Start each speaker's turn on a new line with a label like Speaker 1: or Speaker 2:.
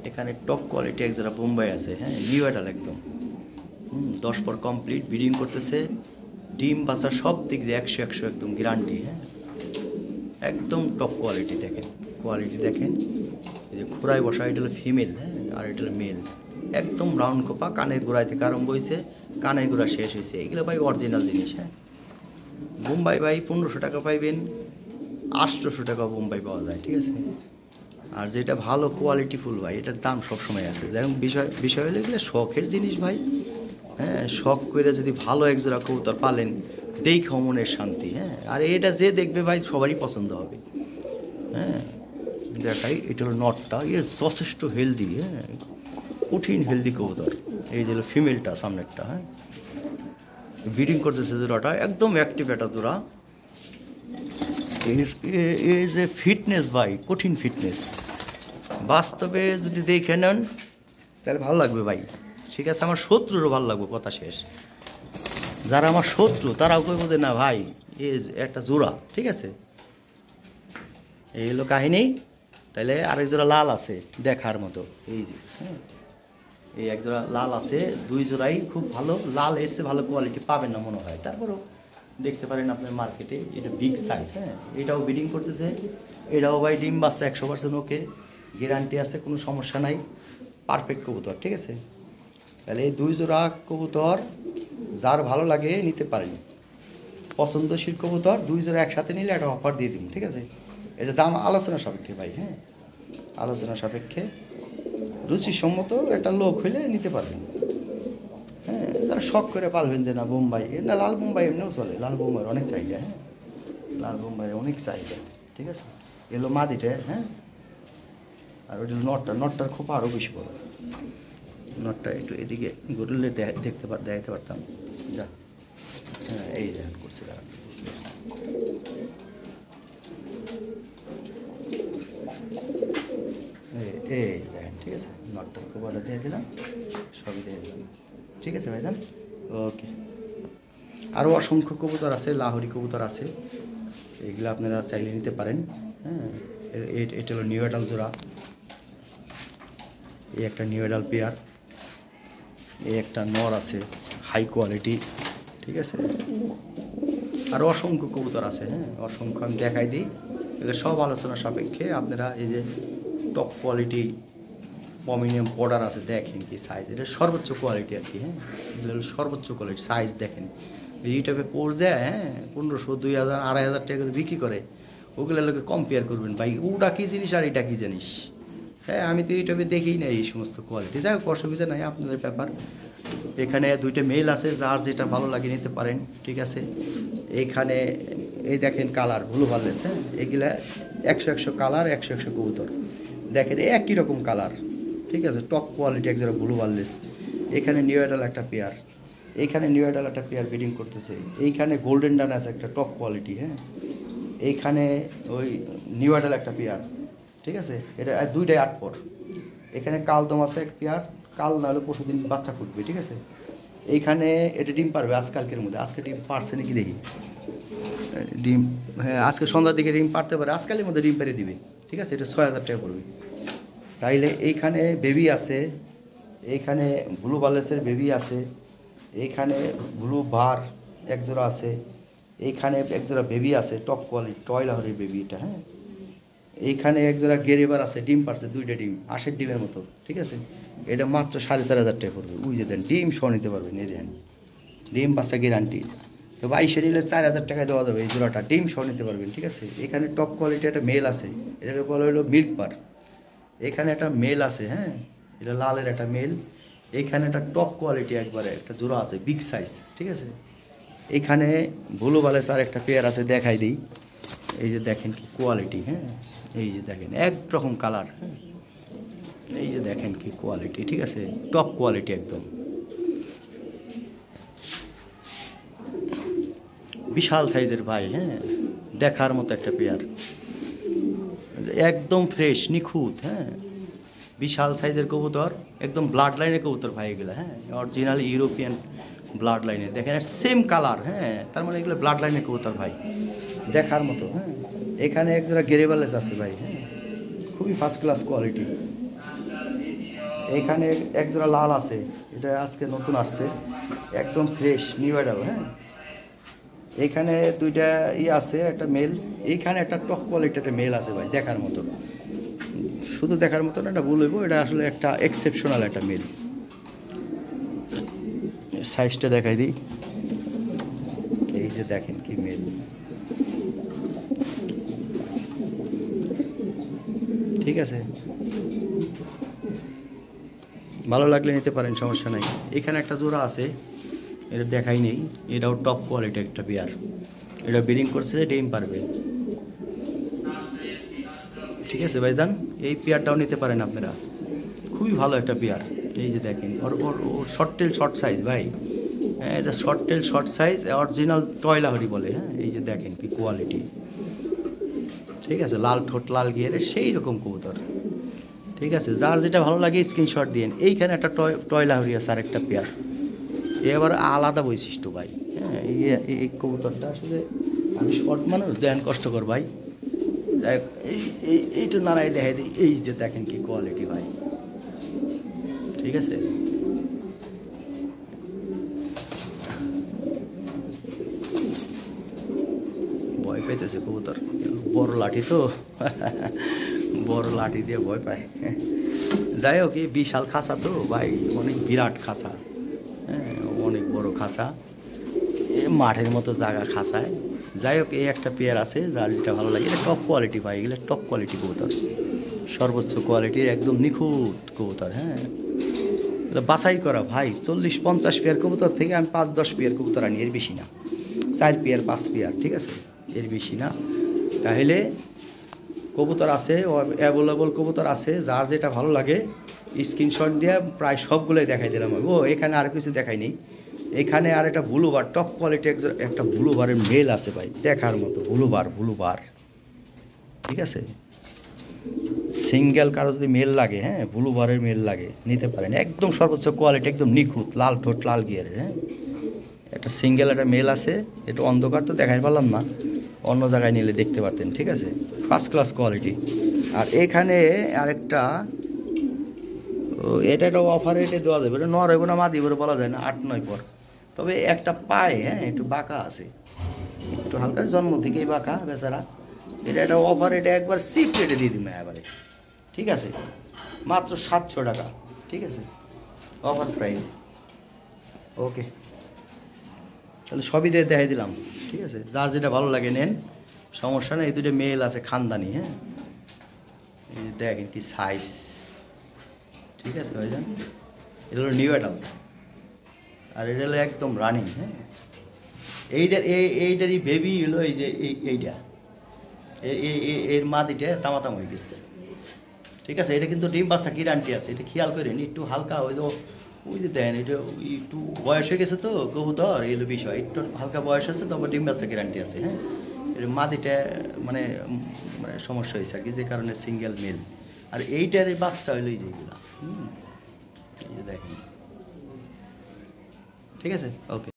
Speaker 1: এখানে top quality এক যারা বোম্বাই আছে, হ্যাঁ, নিউ অ্যাডাল একদম 10 পর কমপ্লিট ব্রিডিং করতেছে, ডিম বাচ্চা সব দিক দিয়ে 100 একদম গ্যারান্টি, হ্যাঁ, একদম টপ কোয়ালিটি। দেখেন কোয়ালিটি দেখেন, এই যে খোড়ায় বসা এটা হলো ফিমেল, হ্যাঁ, আর এটা হলো মেল। একদম রাউন্ড কোপা, কানের গোড়ায় থেকে আরম্ভ হয়েছে, কানের গোড়া শেষ হয়েছে। এগুলো ভাই অরিজিনাল জিনিস, হ্যাঁ। বোম্বাই ভাই 1500 টাকা পাইবেন, 800 টাকা বোম্বাই পাওয়া যায়, ঠিক আছে। আর যেটা ভালো কোয়ালিটি ফুল ভাই, এটার দাম সবসময় আছে। যেমন বিষয় হলে এগুলো শখের জিনিস ভাই, হ্যাঁ, শখ করে যদি ভালো একজোড়া কবুতর পালেন, দেখো মনের শান্তি, হ্যাঁ। আর এটা যে দেখবে ভাই সবারই পছন্দ হবে, হ্যাঁ। দেখাই, এটা হলো নটটা, এ যথেষ্ট হেলদি, হ্যাঁ, কঠিন হেলদি কবুতর। এই যে ফিমেলটা সামনেরটা, হ্যাঁ, ব্রিডিং করতেছে জোড়াটা, একদম অ্যাক্টিভ একটা জোড়া। এই যে ফিটনেস ভাই, কঠিন ফিটনেস, বাস্তবে যদি দেখে নেন তাহলে ভালো লাগবে ভাই, ঠিক আছে। আমার শত্রুরও ভালো লাগবে, কথা শেষ। যারা আমার শত্রু তারাও কইব যে না ভাই এ একটা জোড়া, ঠিক আছে। এই হলো কাহিনী। তাহলে আরেক জোড়া লাল আছে দেখার মতো, এই যে, হ্যাঁ, এই এক জোড়া লাল আছে, 2 জোড়াই খুব ভালো। লাল এর চেয়ে ভালো কোয়ালিটি পাবেন না মনে হয়, তারপরেও দেখতে পারেন আপনার মার্কেটে। এটা বিগ সাইজ, হ্যাঁ, এটাও ব্রিডিং করতেছে, এটাও ভাই ডিম বাচ্চা 100% ওকে, গ্যারান্টি আছে, কোনো সমস্যা নাই, পারফেক্ট কবুতর, ঠিক আছে। তাহলে এই 2 জোড়া কবুতর যার ভালো লাগে নিতে পারেন, পছন্দশীল কবুতর 2 জোড়া একসাথে নিলে একটা অফার দিয়ে দিন, ঠিক আছে। এটা দাম আলোচনা সাপেক্ষে ভাই, হ্যাঁ, আলোচনা সাপেক্ষে, রুচিসম্মত একটা লোক হইলে নিতে পারবেন, হ্যাঁ। যারা শখ করে পালবেন যে না বোম্বাই, না লাল বোম্বাই এমনিও চলে, লাল বোম্বাইয়ের অনেক চাহিদা, হ্যাঁ, লাল বোম্বাইয়ের অনেক চাহিদা, ঠিক আছে। এলো মাদিটা, হ্যাঁ, আর ওইটা নটটার খুব আরও বেশি বড়। নটটা একটু এদিকে ঘুরলে দেখাতে পারতাম, যা, হ্যাঁ, এই দেখেন করছে তারা, এই দেখেন, ঠিক আছে। নটটার খবরটা দিয়ে দিলাম, সবই দিয়ে দিলাম, ঠিক আছে ভাইজান, ওকে। আরও অসংখ্য কবুতর আছে, লাহোরি কবুতর আছে, এগুলো আপনারা চাইলে নিতে পারেন, হ্যাঁ। এটা হলো নিউ অ্যাডাল জোড়া, এই একটা নিউ অ্যাডাল পেয়ার, এই একটা নর আছে হাই কোয়ালিটি, ঠিক আছে। আর অসংখ্য কবুতর আছে, হ্যাঁ, অসংখ্য, আমি দেখাই দিই, এগুলো সব আলোচনা সাপেক্ষে। আপনারা এই যে টপ কোয়ালিটি পমিনিয়াম পডার আছে, দেখেন কি সাইজ, এটা সর্বোচ্চ কোয়ালিটি আর কি, হ্যাঁ, এগুলো হলো সর্বোচ্চ কোয়ালিটি, সাইজ দেখেন। ইউটিউবে পোস্ট দেয়, হ্যাঁ, 1500, 2000, 2500 টাকা করে বিক্রি করে, ওগুলো লোকে কম্পেয়ার করবেন ভাই, ওটা কী জিনিস আর এটা কী জিনিস, হ্যাঁ। আমি তো ইউটিউবে দেখেই না এই সমস্ত কোয়ালিটি, যাই হোক, অসুবিধা নাই, আপনাদের ব্যাপার। এখানে 2টা মেল আছে, যার যেটা ভালো লাগে নিতে পারেন, ঠিক আছে। এইখানে এই দেখেন কালার ব্লু বার্লেস, হ্যাঁ, এগুলা 100 কালার, 100 কবুতর, দেখেন একই রকম কালার, ঠিক আছে, টপ কোয়ালিটি এক যারা ব্লু বার্লেস। এখানে নিউ অ্যাডাল একটা পেয়ার, এইখানে নিউ অ্যাডাল একটা পেয়ার ব্রিডিং করতেছে, এইখানে গোল্ডেন ডান আছে একটা টপ কোয়ালিটি, হ্যাঁ। এইখানে ওই নিউ অ্যাডাল একটা পেয়ার, ঠিক আছে, এটা 2টাই 8 পর। এখানে কালদম আছে এক পেয়ার, কাল না হলে পরশুদিন বাচ্চা ফুটবে, ঠিক আছে। এইখানে এটা ডিম পারবে আজকালকের মধ্যে, আজকে ডিম পারছে নাকি দেখি, ডিম, হ্যাঁ, আজকে সন্ধ্যার দিকে ডিম পারতে পারে, আজকালের মধ্যে ডিম পেরে দিবে, ঠিক আছে। এটা 6000 টাকা পড়বে। তাইলে এইখানে বেবি আছে, এইখানে ব্লু বার্লেসের বেবি আছে, এইখানে ব্লু বার এক জোড়া আছে, এইখানে এক জোড়া বেবি আছে টপ কোয়ালিটি টয় লাহোরির বেবি এটা, হ্যাঁ। এইখানে এক জোড়া গেরেবার আছে, ডিম পারছে, 2টা ডিম, 8 ডিমের মতো, ঠিক আছে। এটা মাত্র 4500 টাকা পড়বে, ওই যে দেন ডিম সহ নিতে পারবেন, এই দেন ডিম বাচ্চা গ্যারান্টি। তো 22 নিলে 4000 টাকায় দেওয়া যাবে, এই জোড়াটা ডিম সহ নিতে পারবেন, ঠিক আছে। এখানে টপ কোয়ালিটি একটা মেল আছে, এটাকে বলা হলো মিল্ক পার। এখানে একটা মেল আছে, হ্যাঁ, এটা লালের একটা মেল। এইখানে একটা টপ কোয়ালিটি একবারে একটা জোড়া আছে, বিগ সাইজ, ঠিক আছে। এইখানে ব্লু বার্লেস আর একটা পেয়ার আছে, দেখাই দিই, এই যে দেখেন কি কোয়ালিটি, হ্যাঁ, এই যে দেখেন একরকম কালার, হ্যাঁ, এই যে দেখেন কি কোয়ালিটি, ঠিক আছে, টপ কোয়ালিটি একদম, বিশাল সাইজের ভাই, হ্যাঁ, দেখার মতো একটা পেয়ার, একদম ফ্রেশ নিখুঁত, হ্যাঁ, বিশাল সাইজের কবুতর, একদম ব্লাড লাইনের কবুতর ভাই এগুলো, হ্যাঁ, অরিজিনাল ইউরোপিয়ান ব্লাড লাইনের, দেখেন সেম কালার, হ্যাঁ, তার মানে এগুলো ব্লাড লাইনের কবুতর ভাই, দেখার মতো, হ্যাঁ। এখানে এক জোড়া গেরেবালেস আছে ভাই, হ্যাঁ, খুবই ফার্স্ট ক্লাস কোয়ালিটি, এইখানে এক জোড়া লাল আছে, এটা আজকে নতুন আসছে, একদম ফ্রেশ নিউ অ্যাডাল। হ্যাঁ, এইখানে দুইটা আছে, একটা মেল, এইখানে একটা টপ কোয়ালিটি একটা মেল আছে ভাই, দেখার মতো, শুধু দেখার মতো না, এটা বলবো এটা আসলে একটা এক্সেপশনাল একটা মেল। সাইজটা দেখাই দিই, এই যে দেখেন কি মেল, ঠিক আছে, ভালো লাগলে নিতে পারেন, সমস্যা নাই। এখানে একটা জোড়া আছে, এটা দেখাই নেই, এটাও টপ কোয়ালিটি একটা পেয়ার, এটা ব্রিডিং করছে, ডিম পারবে, ঠিক আছে ভাইজান, এই পেয়ারটাও নিতে পারেন আপনারা, খুবই ভালো একটা পেয়ার। এই যে দেখেন ওর ওর ওর শর্ট টেল শর্ট সাইজ ভাই, হ্যাঁ এটা short tail short size, original টয়লাহরি বলে। হ্যাঁ, এই যে দেখেন কি কোয়ালিটি, ঠিক আছে, লাল ঠোঁট লাল গিয়ারে সেই রকম কবুতর, ঠিক আছে, যার যেটা ভালো লাগে স্ক্রিনশট দিন। এইখানে একটা টয়লাহরি আছে আর একটা পেয়ার, এ আবার আলাদা বৈশিষ্ট্য ভাই। হ্যাঁ, এই কবুতরটা আসলে আমি শর্ট মানুষ, দেন কষ্টকর ভাই, এইটু নাড়াই দেখাই দিই, এই যে দেখেন কি কোয়ালিটি ভাই, ঠিক আছে, ভয় পাইতেছে কবুতর, বড় লাঠি তো বড় লাঠি দিয়ে ভয় পায়। যাই হোক, এই বিশাল খাঁচা তো ভাই, অনেক বিরাট খাঁচা, হ্যাঁ অনেক বড় খাঁচা, মাঠের মতো জায়গা খাঁচায়। যাই হোক, এই একটা পেয়ার আছে, যার যেটা ভালো লাগে, এটা টপ কোয়ালিটি ভাই, এগুলো টপ কোয়ালিটি কবুতর, সর্বোচ্চ কোয়ালিটির একদম নিখুঁত কবুতর। হ্যাঁ, এটা বাছাই করা ভাই, 40-50 পেয়ার কবুতর থেকে আমি 5-10 পেয়ার কবুতর আনি, এর বেশি না, 4 পেয়ার 5 পেয়ার, ঠিক আছে, এর বেশি না। তাহলে কবুতর আছে, অ্যাভেলেবল কবুতর আছে, যার যেটা ভালো লাগে স্ক্রিনশট দিয়ে প্রায় সবগুলোই দেখাই দিলাম। ও এখানে আর কিছু দেখাই নেই, এখানে আর একটা ব্লুবার টপ কোয়ালিটি একটা ব্লুবারের মেল আছে ভাই, দেখার মতো, ব্লুবার, ঠিক আছে, সিঙ্গেল কারো যদি মেল লাগে, হ্যাঁ ব্লুবারের মেল লাগে, নিতে পারেন, একদম সর্বোচ্চ কোয়ালিটি, একদম নিখুঁত, লাল ঠোঁট লাল গিয়ারের। হ্যাঁ, একটা সিঙ্গেল একটা মেল আছে, একটু অন্ধকার তো দেখাই পারলাম না, অন্য জায়গায় নিলে দেখতে পারতেন, ঠিক আছে, ফার্স্ট ক্লাস কোয়ালিটি। আর এখানে আরেকটা, এটা একটা অফার রেটে দেওয়া যাবে, এটা নর হইব না মাদি হইব বলা যায় না, 8-9 পর, তবে একটা পায়ে, হ্যাঁ একটু বাঁকা আছে, একটু হালকা, জন্ম থেকেই বাঁকা বেচারা, এটা একটা অফার রেটে একবার চিপ রেটে দিয়ে দিবে এবারে, ঠিক আছে, মাত্র 700 টাকা, ঠিক আছে, অফার প্রাইস। ওকে, তাহলে সবই দিয়ে দেখাই দিলাম, ঠিক আছে, যার যেটা ভালো লাগে নেন, সমস্যা নেই। এই দুটো মেল আছে খানদানি, হ্যাঁ এই দেখেন কি সাইজ, ঠিক আছে ভাইজান, এটা হলো নিউ অ্যাডাল, আর এটা হলো একদম রানিং। হ্যাঁ, এইটারই বেবি হলো এই যে এইটা, এর মাদিটা তামাতাম হয়ে গেছে, ঠিক আছে, এটা কিন্তু ডিম বাচ্চা গ্যারান্টি আছে, এটা খেয়াল করেন, একটু হালকা ওই যে দেন, এটা একটু বয়স হয়ে গেছে তো কবুতর, এগুলো বিষয়, একটু হালকা বয়স আছে, তবে ডিম বাচ্চা গ্যারান্টি আছে। হ্যাঁ, এটা মাদিটা মানে মানে সমস্যা হয়েছে আর কি, যে কারণে সিঙ্গেল মেল, আর এইটার বাচ্চা হইলো এই যেগুলা, এই যে দেখেন, ঠিক আছে, ওকে।